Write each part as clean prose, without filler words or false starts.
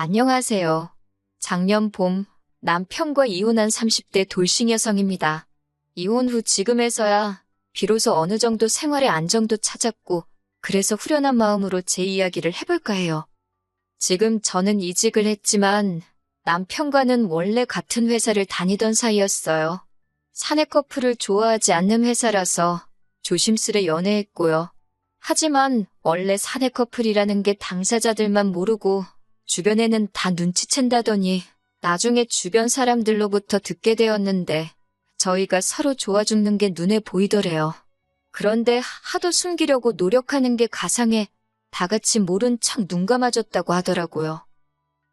안녕하세요. 작년 봄 남편과 이혼한 30대 돌싱 여성입니다. 이혼 후 지금에서야 비로소 어느 정도 생활의 안정도 찾았고 그래서 후련한 마음으로 제 이야기를 해볼까 해요. 지금 저는 이직을 했지만 남편과는 원래 같은 회사를 다니던 사이였어요. 사내 커플을 좋아하지 않는 회사라서 조심스레 연애했고요. 하지만 원래 사내 커플이라는 게 당사자들만 모르고 주변에는 다 눈치챈다더니 나중에 주변 사람들로부터 듣게 되었는데 저희가 서로 좋아 죽는 게 눈에 보이더래요. 그런데 하도 숨기려고 노력하는 게 가상해 다 같이 모른 척 눈 감아줬다고 하더라고요.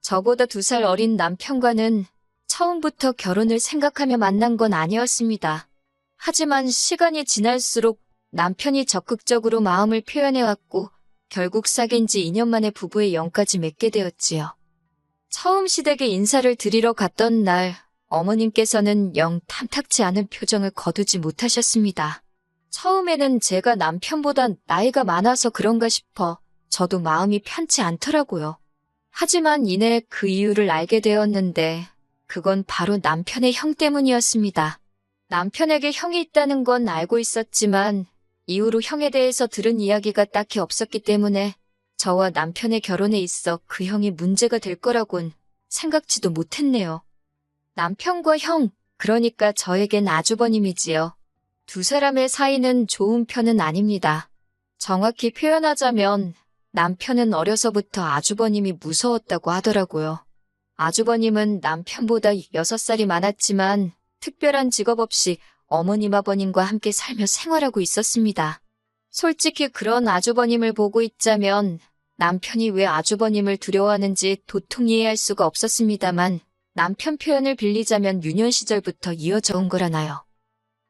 저보다 2살 어린 남편과는 처음부터 결혼을 생각하며 만난 건 아니었습니다. 하지만 시간이 지날수록 남편이 적극적으로 마음을 표현해왔고 결국 사귄 지 2년 만에 부부의 영까지 맺게 되었지요. 처음 시댁에 인사를 드리러 갔던 날 어머님께서는 영 탐탁치 않은 표정을 거두지 못하셨습니다. 처음에는 제가 남편보다 나이가 많아서 그런가 싶어 저도 마음이 편치 않더라고요. 하지만 이내 그 이유를 알게 되었는데 그건 바로 남편의 형 때문이었습니다. 남편에게 형이 있다는 건 알고 있었지만 이후로 형에 대해서 들은 이야기가 딱히 없었기 때문에 저와 남편의 결혼에 있어 그 형이 문제가 될 거라곤 생각지도 못했네요. 남편과 형, 그러니까 저에겐 아주버님이지요. 2사람의 사이는 좋은 편은 아닙니다. 정확히 표현하자면 남편은 어려서부터 아주버님이 무서웠다고 하더라고요. 아주버님은 남편보다 6살이 많았지만 특별한 직업 없이 어머님 아버님과 함께 살며 생활하고 있었습니다. 솔직히 그런 아주버님을 보고 있자면 남편이 왜 아주버님을 두려워하는지 도통 이해할 수가 없었습니다만 남편 표현을 빌리자면 유년 시절부터 이어져 온 거라나요.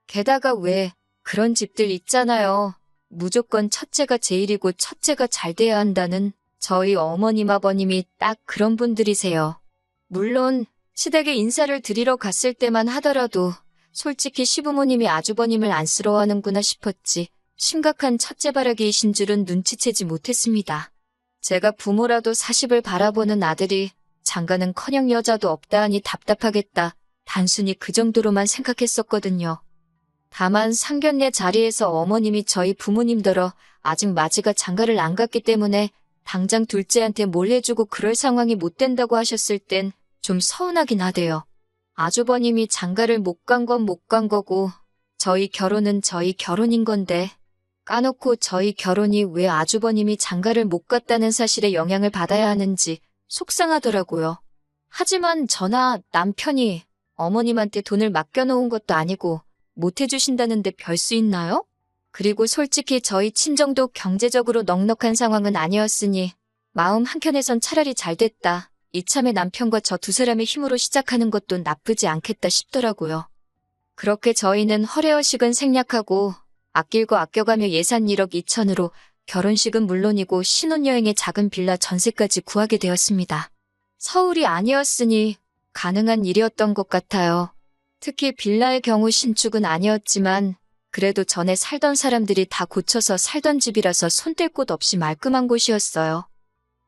게다가 왜 그런 집들 있잖아요. 무조건 첫째가 제일이고 첫째가 잘 돼야 한다는 저희 어머님 아버님이 딱 그런 분들이세요. 물론 시댁에 인사를 드리러 갔을 때만 하더라도 솔직히 시부모님이 아주버님을 안쓰러워하는구나 싶었지 심각한 첫째 바라기이신 줄은 눈치채지 못했습니다. 제가 부모라도 40을 바라보는 아들이 장가는커녕 여자도 없다 하니 답답하겠다. 단순히 그 정도로만 생각했었거든요. 다만 상견례 자리에서 어머님이 저희 부모님더러 아직 맞이가 장가를 안 갔기 때문에 당장 둘째한테 뭘 해주고 그럴 상황이 못 된다고 하셨을 땐 좀 서운하긴 하대요. 아주버님이 장가를 못 간 건 못 간 거고 저희 결혼은 저희 결혼인 건데 까놓고 저희 결혼이 왜 아주버님이 장가를 못 갔다는 사실에 영향을 받아야 하는지 속상하더라고요. 하지만 저나 남편이 어머님한테 돈을 맡겨놓은 것도 아니고 못 해주신다는데 별 수 있나요? 그리고 솔직히 저희 친정도 경제적으로 넉넉한 상황은 아니었으니 마음 한켠에선 차라리 잘 됐다. 이참에 남편과 저 2사람의 힘으로 시작하는 것도 나쁘지 않겠다 싶더라고요. 그렇게 저희는 허례허식은 생략하고 아낄 거 아껴가며 예산 1억 2천으로 결혼식은 물론이고 신혼여행의 작은 빌라 전세까지 구하게 되었습니다. 서울이 아니었으니 가능한 일이었던 것 같아요. 특히 빌라의 경우 신축은 아니었지만 그래도 전에 살던 사람들이 다 고쳐서 살던 집이라서 손댈 곳 없이 말끔한 곳이었어요.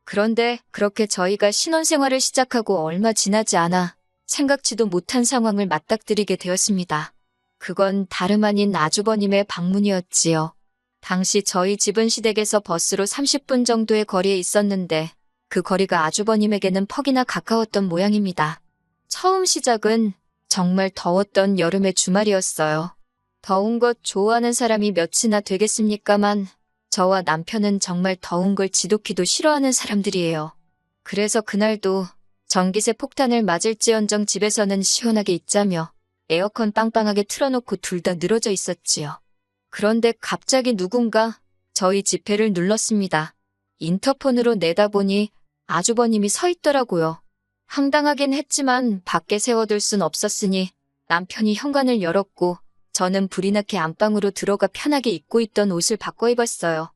그런데 그렇게 저희가 신혼생활을 시작하고 얼마 지나지 않아 생각지도 못한 상황을 맞닥뜨리게 되었습니다. 그건 다름 아닌 아주버님의 방문이었지요. 당시 저희 집은 시댁에서 버스로 30분 정도의 거리에 있었는데 그 거리가 아주버님에게는 퍽이나 가까웠던 모양입니다. 처음 시작은 정말 더웠던 여름의 주말이었어요. 더운 것 좋아하는 사람이 몇이나 되겠습니까만 저와 남편은 정말 더운 걸 지독히도 싫어하는 사람들이에요. 그래서 그날도 전기세 폭탄을 맞을지언정 집에서는 시원하게 있자며 에어컨 빵빵하게 틀어놓고 둘 다 늘어져 있었지요. 그런데 갑자기 누군가 저희 지폐를 눌렀습니다. 인터폰으로 내다보니 아주버님이 서 있더라고요. 황당하긴 했지만 밖에 세워둘 순 없었으니 남편이 현관을 열었고 저는 불이 나게 안방으로 들어가 편하게 입고 있던 옷을 바꿔 입었어요.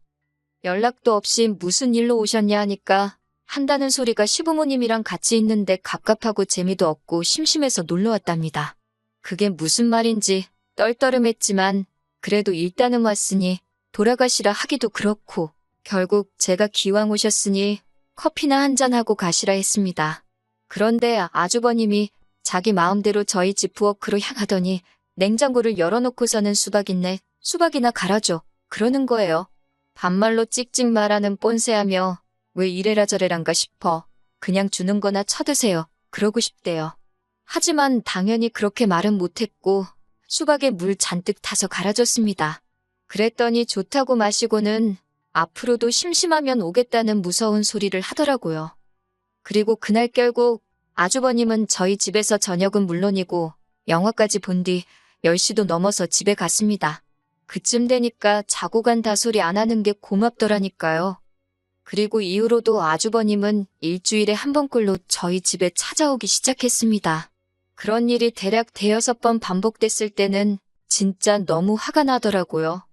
연락도 없이 무슨 일로 오셨냐 하니까 한다는 소리가 시부모님이랑 같이 있는데 갑갑하고 재미도 없고 심심해서 놀러 왔답니다. 그게 무슨 말인지 떨떠름했지만 그래도 일단은 왔으니 돌아가시라 하기도 그렇고 결국 제가 기왕 오셨으니 커피나 한잔하고 가시라 했습니다. 그런데 아주버님이 자기 마음대로 저희 집 부엌으로 향하더니 냉장고를 열어놓고서는 수박 있네, 수박이나 갈아줘, 그러는 거예요. 반말로 찍찍 말하는 뻔세하며 왜 이래라 저래란가 싶어 그냥 주는 거나 쳐드세요, 그러고 싶대요. 하지만 당연히 그렇게 말은 못했고 수박에 물 잔뜩 타서 갈아줬습니다. 그랬더니 좋다고 마시고는 앞으로도 심심하면 오겠다는 무서운 소리를 하더라고요. 그리고 그날 결국 아주버님은 저희 집에서 저녁은 물론이고 영화까지 본 뒤 10시도 넘어서 집에 갔습니다. 그쯤 되니까 자고 간다 소리 안 하는 게 고맙더라니까요. 그리고 이후로도 아주버님은 일주일에 한 번꼴로 저희 집에 찾아오기 시작했습니다. 그런 일이 대략 대여섯 번 반복됐을 때는 진짜 너무 화가 나더라고요.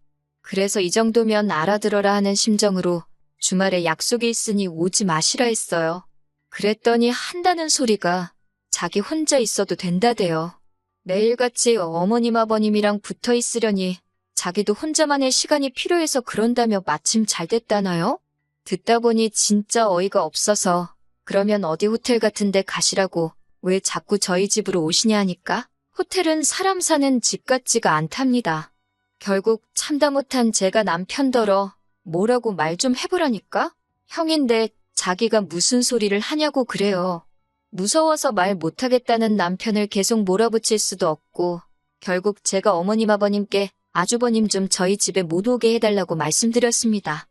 그래서 이 정도면 알아들어라 하는 심정으로 주말에 약속이 있으니 오지 마시라 했어요. 그랬더니 한다는 소리가 자기 혼자 있어도 된다대요. 매일같이 어머님 아버님이랑 붙어 있으려니 자기도 혼자만의 시간이 필요해서 그런다며 마침 잘 됐다나요? 듣다 보니 진짜 어이가 없어서 그러면 어디 호텔 같은 데 가시라고 왜 자꾸 저희 집으로 오시냐 하니까 호텔은 사람 사는 집 같지가 않답니다. 결국 참다 못한 제가 남편더러 뭐라고 말 좀 해보라니까? 형인데 자기가 무슨 소리를 하냐고 그래요. 무서워서 말 못하겠다는 남편을 계속 몰아붙일 수도 없고 결국 제가 어머님 아버님께 아주버님 좀 저희 집에 못 오게 해달라고 말씀드렸습니다.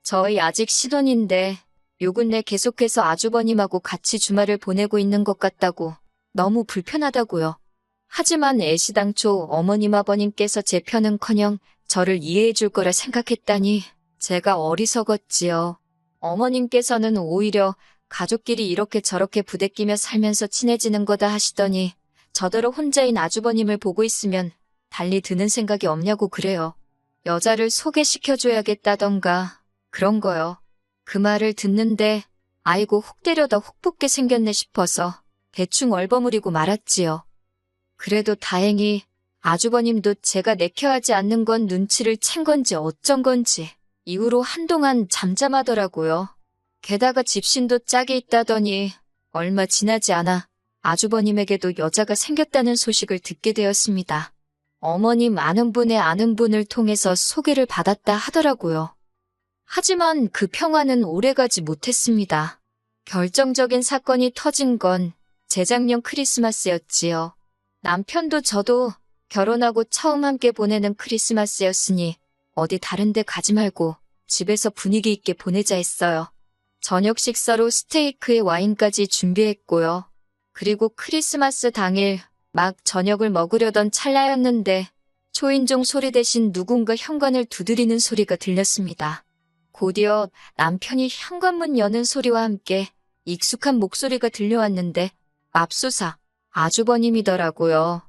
저희 아직 신혼인데 요 근래 계속해서 아주버님하고 같이 주말을 보내고 있는 것 같다고 너무 불편하다고요. 하지만 애시당초 어머님 아버님께서 제 편은커녕 저를 이해해 줄 거라 생각했다니 제가 어리석었지요. 어머님께서는 오히려 가족끼리 이렇게 저렇게 부대끼며 살면서 친해지는 거다 하시더니 저더러 혼자인 아주버님을 보고 있으면 달리 드는 생각이 없냐고 그래요. 여자를 소개시켜줘야겠다던가 그런 거요. 그 말을 듣는데 아이고 혹 때려다 혹 붙게 생겼네 싶어서 대충 얼버무리고 말았지요. 그래도 다행히 아주버님도 제가 내켜하지 않는 건 눈치를 챈 건지 어쩐 건지 이후로 한동안 잠잠하더라고요. 게다가 집신도 짝이 있다더니 얼마 지나지 않아 아주버님에게도 여자가 생겼다는 소식을 듣게 되었습니다. 어머님 아는 분의 아는 분을 통해서 소개를 받았다 하더라고요. 하지만 그 평화는 오래가지 못했습니다. 결정적인 사건이 터진 건 재작년 크리스마스였지요. 남편도 저도 결혼하고 처음 함께 보내는 크리스마스였으니 어디 다른 데 가지 말고 집에서 분위기 있게 보내자 했어요. 저녁 식사로 스테이크에 와인까지 준비했고요. 그리고 크리스마스 당일 막 저녁을 먹으려던 찰나였는데 초인종 소리 대신 누군가 현관을 두드리는 소리가 들렸습니다. 곧이어 남편이 현관문 여는 소리와 함께 익숙한 목소리가 들려왔는데 맙소사 아주버님이더라고요.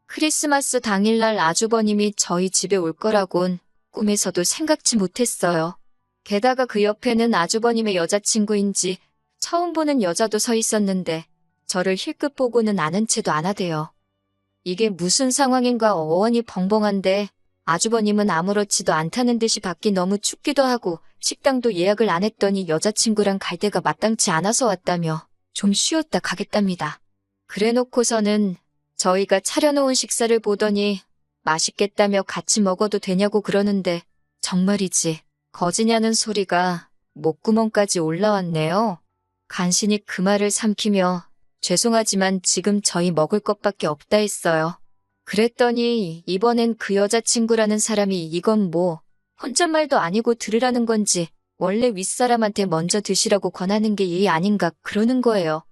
크리스마스 당일날 아주버님이 저희 집에 올 거라곤 꿈에서도 생각지 못했어요. 게다가 그 옆에는 아주버님의 여자친구인지 처음 보는 여자도 서 있었는데 저를 힐끗 보고는 아는 채도 안 하대요. 이게 무슨 상황인가 어원이 벙벙한데 아주버님은 아무렇지도 않다는 듯이 밖이 너무 춥기도 하고 식당도 예약을 안 했더니 여자친구랑 갈 데가 마땅치 않아서 왔다며 좀 쉬었다 가겠답니다. 그래놓고서는 저희가 차려놓은 식사를 보더니 맛있겠다며 같이 먹어도 되냐고 그러는데 정말이지 거지냐는 소리가 목구멍까지 올라왔네요. 간신히 그 말을 삼키며 죄송하지만 지금 저희 먹을 것밖에 없다 했어요. 그랬더니 이번엔 그 여자친구라는 사람이 이건 뭐 혼잣말도 아니고 들으라는 건지 원래 윗사람한테 먼저 드시라고 권하는 게 예의 아닌가 그러는 거예요.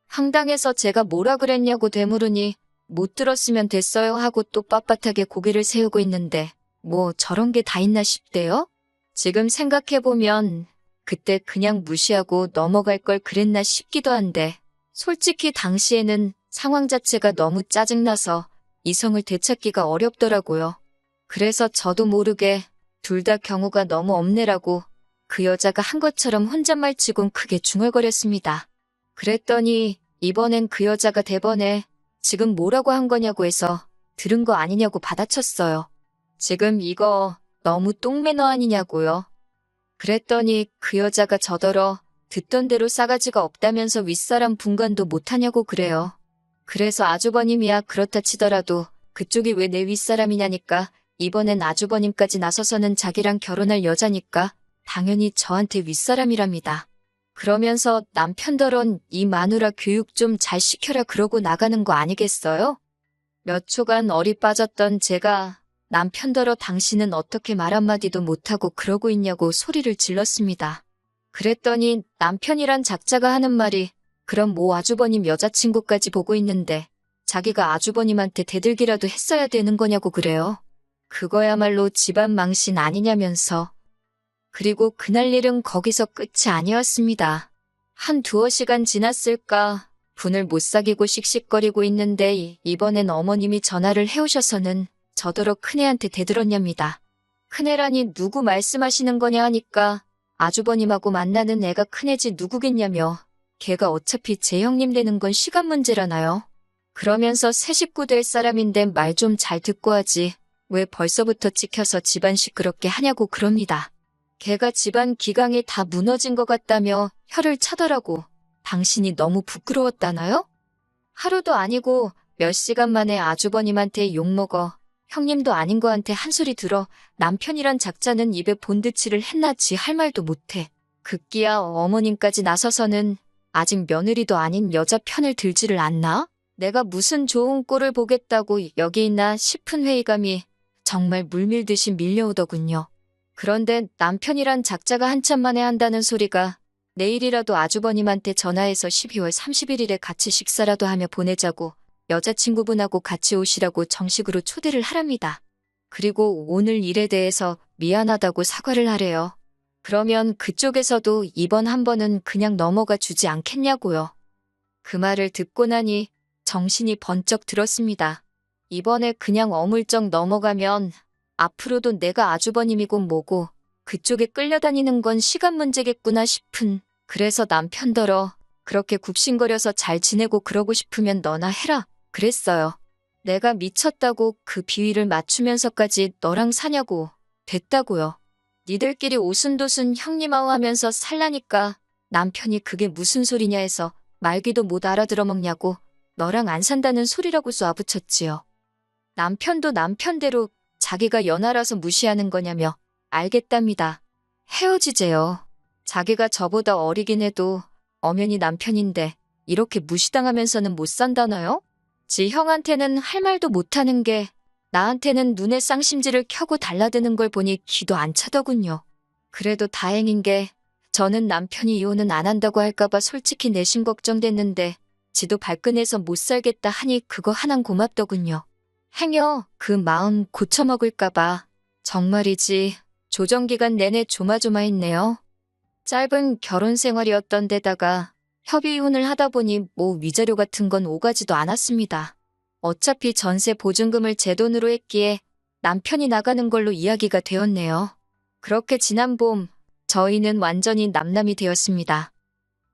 황당해서 제가 뭐라 그랬냐고 되물으니 못 들었으면 됐어요 하고 또 빳빳하게 고개를 세우고 있는데 뭐 저런 게 다 있나 싶대요? 지금 생각해보면 그때 그냥 무시하고 넘어갈 걸 그랬나 싶기도 한데 솔직히 당시에는 상황 자체가 너무 짜증나서 이성을 되찾기가 어렵더라고요. 그래서 저도 모르게 둘 다 경우가 너무 없네라고 그 여자가 한 것처럼 혼잣말 치곤 크게 중얼거렸습니다. 그랬더니 이번엔 그 여자가 대번에 지금 뭐라고 한 거냐고 해서 들은 거 아니냐고 받아쳤어요. 지금 이거 너무 똥매너 아니냐고요. 그랬더니 그 여자가 저더러 듣던 대로 싸가지가 없다면서 윗사람 분간도 못하냐고 그래요. 그래서 아주버님이야 그렇다 치더라도 그쪽이 왜 내 윗사람이냐니까 이번엔 아주버님까지 나서서는 자기랑 결혼할 여자니까 당연히 저한테 윗사람이랍니다. 그러면서 남편더런 이 마누라 교육 좀 잘 시켜라 그러고 나가는 거 아니겠어요? 몇 초간 얼이 빠졌던 제가 남편더러 당신은 어떻게 말 한마디도 못하고 그러고 있냐고 소리를 질렀습니다. 그랬더니 남편이란 작자가 하는 말이 그럼 뭐 아주버님 여자친구까지 보고 있는데 자기가 아주버님한테 대들기라도 했어야 되는 거냐고 그래요. 그거야말로 집안 망신 아니냐면서. 그리고 그날 일은 거기서 끝이 아니었습니다. 한 두어 시간 지났을까 분을 못 사귀고 씩씩거리고 있는데 이번엔 어머님이 전화를 해오셔서는 저더러 큰애한테 대들었냐입니다. 큰애라니 누구 말씀하시는 거냐 하니까 아주버님하고 만나는 애가 큰애지 누구겠냐며 걔가 어차피 제 형님 되는 건 시간 문제라나요. 그러면서 새 식구 될 사람인데 말 좀 잘 듣고 하지 왜 벌써부터 찍혀서 집안 시끄럽게 하냐고 그럽니다. 걔가 집안 기강이 다 무너진 것 같다며 혀를 차더라고. 당신이 너무 부끄러웠다나요? 하루도 아니고 몇 시간 만에 아주버님한테 욕먹어 형님도 아닌 거한테 한 소리 들어 남편이란 작자는 입에 본드칠을 했나 지 할 말도 못해. 급기야 어머님까지 나서서는 아직 며느리도 아닌 여자 편을 들지를 않나? 내가 무슨 좋은 꼴을 보겠다고 여기 있나 싶은 회의감이 정말 물밀듯이 밀려오더군요. 그런데 남편이란 작자가 한참 만에 한다는 소리가 내일이라도 아주버님한테 전화해서 12월 31일에 같이 식사라도 하며 보내자고 여자친구분하고 같이 오시라고 정식으로 초대를 하랍니다. 그리고 오늘 일에 대해서 미안하다고 사과를 하래요. 그러면 그쪽에서도 이번 한 번은 그냥 넘어가 주지 않겠냐고요. 그 말을 듣고 나니 정신이 번쩍 들었습니다. 이번에 그냥 어물쩍 넘어가면 앞으로도 내가 아주버님이고 뭐고 그쪽에 끌려다니는 건 시간 문제겠구나 싶은 그래서 남편더러 그렇게 굽신거려서 잘 지내고 그러고 싶으면 너나 해라 그랬어요. 내가 미쳤다고 그 비위를 맞추면서까지 너랑 사냐고 됐다고요. 니들끼리 오순도순 형님아우 하면서 살라니까 남편이 그게 무슨 소리냐 해서 말귀도 못 알아들어먹냐고 너랑 안 산다는 소리라고 쏘아붙였지요. 남편도 남편대로 자기가 연하라서 무시하는 거냐며 알겠답니다. 헤어지재요. 자기가 저보다 어리긴 해도 엄연히 남편인데 이렇게 무시당하면서는 못 산다나요? 지 형한테는 할 말도 못하는 게 나한테는 눈에 쌍심지를 켜고 달라드는 걸 보니 기도 안 차더군요. 그래도 다행인 게 저는 남편이 이혼은 안 한다고 할까봐 솔직히 내심 걱정됐는데 지도 발끈해서 못 살겠다 하니 그거 하나는 고맙더군요. 행여 그 마음 고쳐먹을까봐 정말이지 조정기간 내내 조마조마했네요. 짧은 결혼 생활이었던 데다가 협의 이혼을 하다 보니 뭐 위자료 같은 건 오가지도 않았습니다. 어차피 전세 보증금을 제 돈으로 했기에 남편이 나가는 걸로 이야기가 되었네요. 그렇게 지난 봄 저희는 완전히 남남이 되었습니다.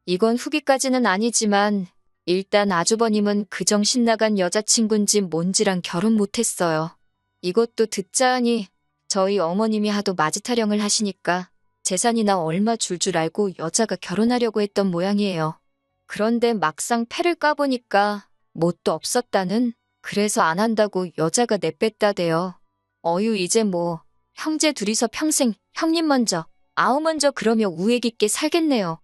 이건 후기까지는 아니지만 일단 아주버님은 그 정신 나간 여자친구인지 뭔지랑 결혼 못했어요. 이것도 듣자 하니 저희 어머님이 하도 마지타령을 하시니까 재산이나 얼마 줄 줄 알고 여자가 결혼하려고 했던 모양이에요. 그런데 막상 패를 까보니까 뭣도 없었다는 그래서 안 한다고 여자가 내뺐다대요. 어휴 이제 뭐 형제 둘이서 평생 형님 먼저 아우 먼저 그러며 우애 깊게 살겠네요.